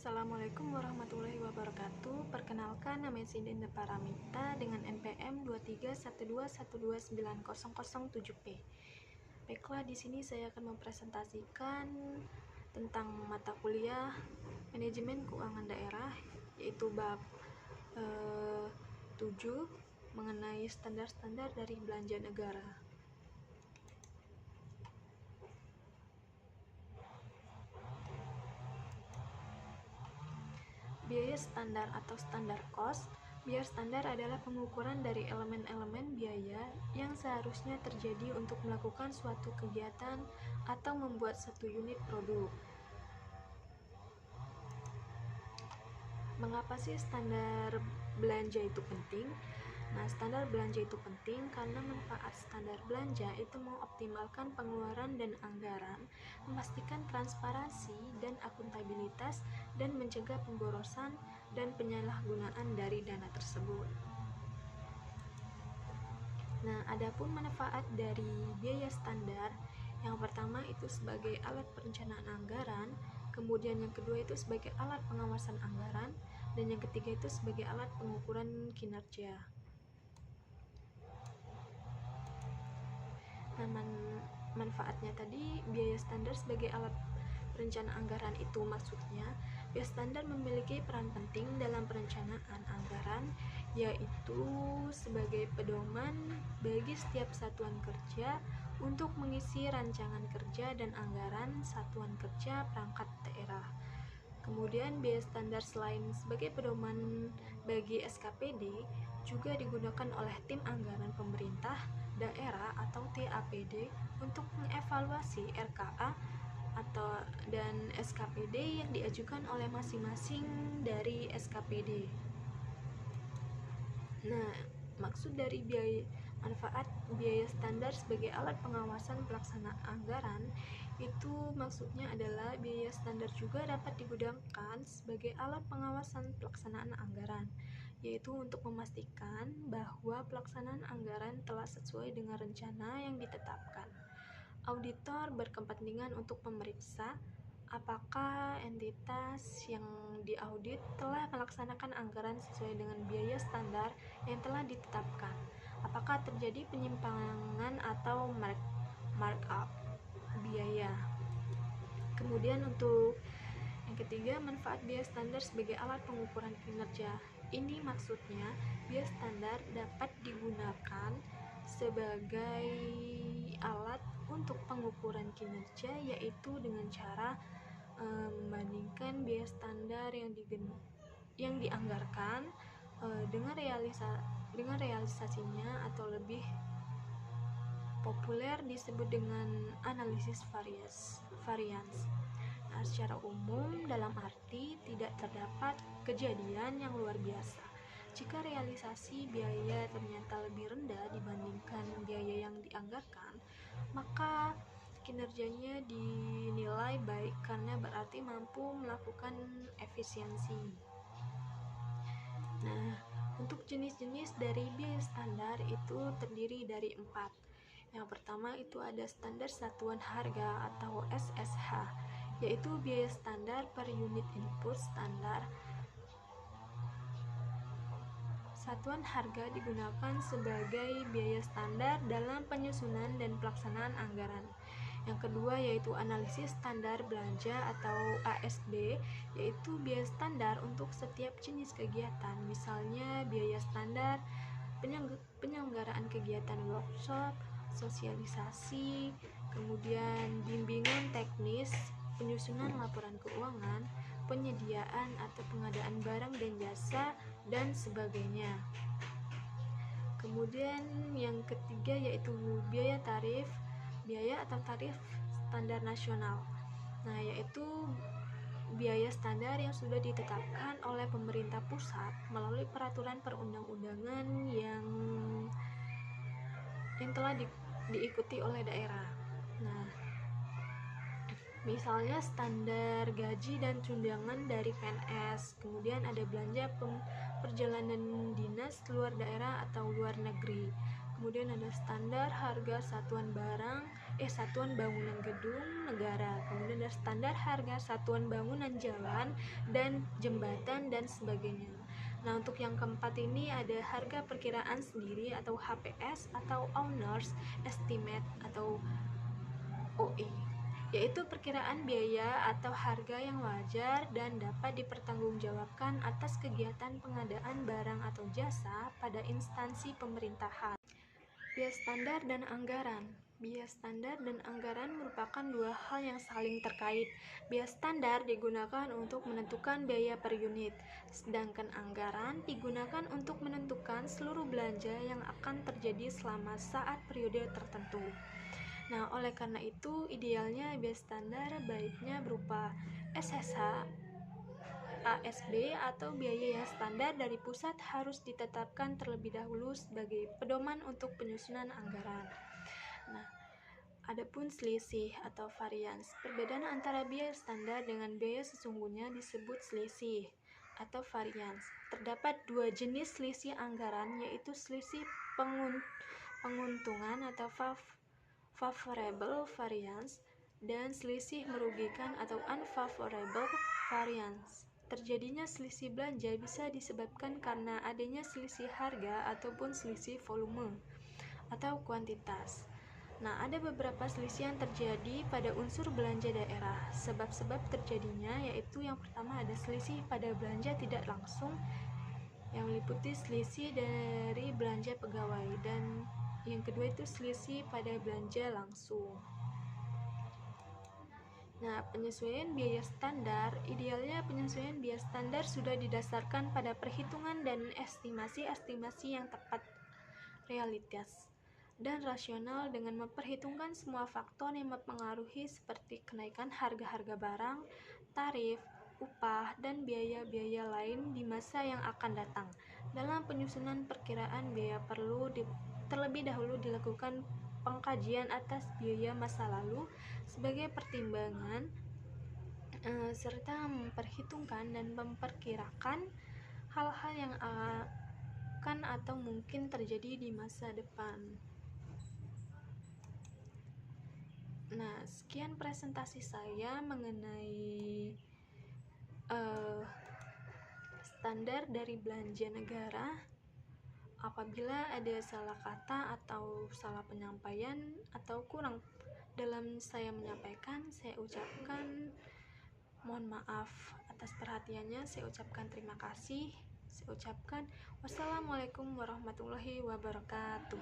Assalamualaikum warahmatullahi wabarakatuh. Perkenalkan, nama saya Dinda Paramita dengan NPM 23121290007P. Baiklah, di sini saya akan mempresentasikan tentang mata kuliah Manajemen Keuangan Daerah, yaitu bab 7 mengenai standar-standar dari belanja negara. Biaya standar atau standar cost. Biaya standar adalah pengukuran dari elemen-elemen biaya yang seharusnya terjadi untuk melakukan suatu kegiatan atau membuat satu unit produk. Mengapa sih standar belanja itu penting? Nah, standar belanja itu penting karena manfaat standar belanja itu mengoptimalkan pengeluaran dan anggaran, memastikan transparansi dan akuntabilitas, dan mencegah pemborosan dan penyalahgunaan dari dana tersebut. Nah, adapun manfaat dari biaya standar, yang pertama itu sebagai alat perencanaan anggaran, kemudian yang kedua itu sebagai alat pengawasan anggaran, dan yang ketiga itu sebagai alat pengukuran kinerja. Nah, manfaatnya tadi, biaya standar sebagai alat perencanaan anggaran itu maksudnya biaya standar memiliki peran penting dalam perencanaan anggaran, yaitu sebagai pedoman bagi setiap satuan kerja untuk mengisi rancangan kerja dan anggaran satuan kerja perangkat daerah. Kemudian biaya standar selain sebagai pedoman bagi SKPD juga digunakan oleh tim anggaran pemerintah daerah atau TAPD untuk mengevaluasi RKA dan SKPD yang diajukan oleh masing-masing dari SKPD. Nah, maksud dari manfaat biaya standar sebagai alat pengawasan pelaksanaan anggaran itu maksudnya adalah biaya standar juga dapat digunakan sebagai alat pengawasan pelaksanaan anggaran, yaitu untuk memastikan bahwa pelaksanaan anggaran telah sesuai dengan rencana yang ditetapkan. Auditor berkepentingan untuk memeriksa apakah entitas yang diaudit telah melaksanakan anggaran sesuai dengan biaya standar yang telah ditetapkan. Apakah terjadi penyimpangan atau markup biaya. Kemudian untuk yang ketiga, manfaat biaya standar sebagai alat pengukuran kinerja. Ini maksudnya biaya standar dapat digunakan sebagai alat untuk pengukuran kinerja, yaitu dengan cara membandingkan biaya standar yang dianggarkan dengan realisasinya, atau lebih populer disebut dengan analisis varians. Nah, secara umum dalam arti tidak terdapat kejadian yang luar biasa jika realisasi biaya ternyata lebih rendah dibandingkan biaya yang dianggarkan, maka kinerjanya dinilai baik karena berarti mampu melakukan efisiensi. Nah, untuk jenis-jenis dari biaya standar itu terdiri dari 4. Yang pertama itu ada standar satuan harga atau SSH, yaitu biaya standar per unit input standar. Satuan harga digunakan sebagai biaya standar dalam penyusunan dan pelaksanaan anggaran. Yang kedua yaitu analisis standar belanja atau ASB, yaitu biaya standar untuk setiap jenis kegiatan, misalnya biaya standar penyelenggaraan kegiatan workshop, sosialisasi, kemudian bimbingan teknis, penyusunan laporan keuangan, penyediaan atau pengadaan barang dan jasa, dan sebagainya. Kemudian yang ketiga yaitu biaya atau tarif standar nasional. Nah, yaitu biaya standar yang sudah ditetapkan oleh pemerintah pusat melalui peraturan perundang-undangan yang telah diikuti oleh daerah. Nah, misalnya standar gaji dan tunjangan dari PNS, kemudian ada belanja perjalanan dinas luar daerah atau luar negeri, kemudian ada standar harga satuan bangunan gedung negara, kemudian ada standar harga satuan bangunan jalan dan jembatan dan sebagainya. Nah, untuk yang keempat ini ada harga perkiraan sendiri atau HPS atau Owners Estimate atau OE, yaitu perkiraan biaya atau harga yang wajar dan dapat dipertanggungjawabkan atas kegiatan pengadaan barang atau jasa pada instansi pemerintahan. Biaya standar dan anggaran. Biaya standar dan anggaran merupakan dua hal yang saling terkait. Biaya standar digunakan untuk menentukan biaya per unit, sedangkan anggaran digunakan untuk menentukan seluruh belanja yang akan terjadi selama saat periode tertentu. Nah, oleh karena itu, idealnya biaya standar baiknya berupa SSH, ASB atau biaya yang standar dari pusat harus ditetapkan terlebih dahulu sebagai pedoman untuk penyusunan anggaran. Nah, adapun selisih atau varians, perbedaan antara biaya standar dengan biaya sesungguhnya disebut selisih atau varians. Terdapat dua jenis selisih anggaran, yaitu selisih penguntungan atau favorable variance dan selisih merugikan atau unfavorable variance. Terjadinya selisih belanja bisa disebabkan karena adanya selisih harga ataupun selisih volume atau kuantitas. Nah, ada beberapa selisih yang terjadi pada unsur belanja daerah. Sebab-sebab terjadinya yaitu yang pertama ada selisih pada belanja tidak langsung yang meliputi selisih dari belanja pegawai, dan yang kedua itu selisih pada belanja langsung. Nah, penyesuaian biaya standar, idealnya penyesuaian biaya standar sudah didasarkan pada perhitungan dan estimasi-estimasi yang tepat, realitas, dan rasional dengan memperhitungkan semua faktor yang mempengaruhi seperti kenaikan harga-harga barang, tarif, upah, dan biaya-biaya lain di masa yang akan datang. Dalam penyusunan perkiraan biaya perlu terlebih dahulu dilakukan pengkajian atas biaya masa lalu sebagai pertimbangan serta memperhitungkan dan memperkirakan hal-hal yang akan atau mungkin terjadi di masa depan. Nah, sekian presentasi saya mengenai standar dari belanja negara. Apabila ada salah kata atau salah penyampaian atau kurang dalam saya menyampaikan, saya ucapkan mohon maaf atas perhatiannya. Saya ucapkan terima kasih. Saya ucapkan wassalamualaikum warahmatullahi wabarakatuh.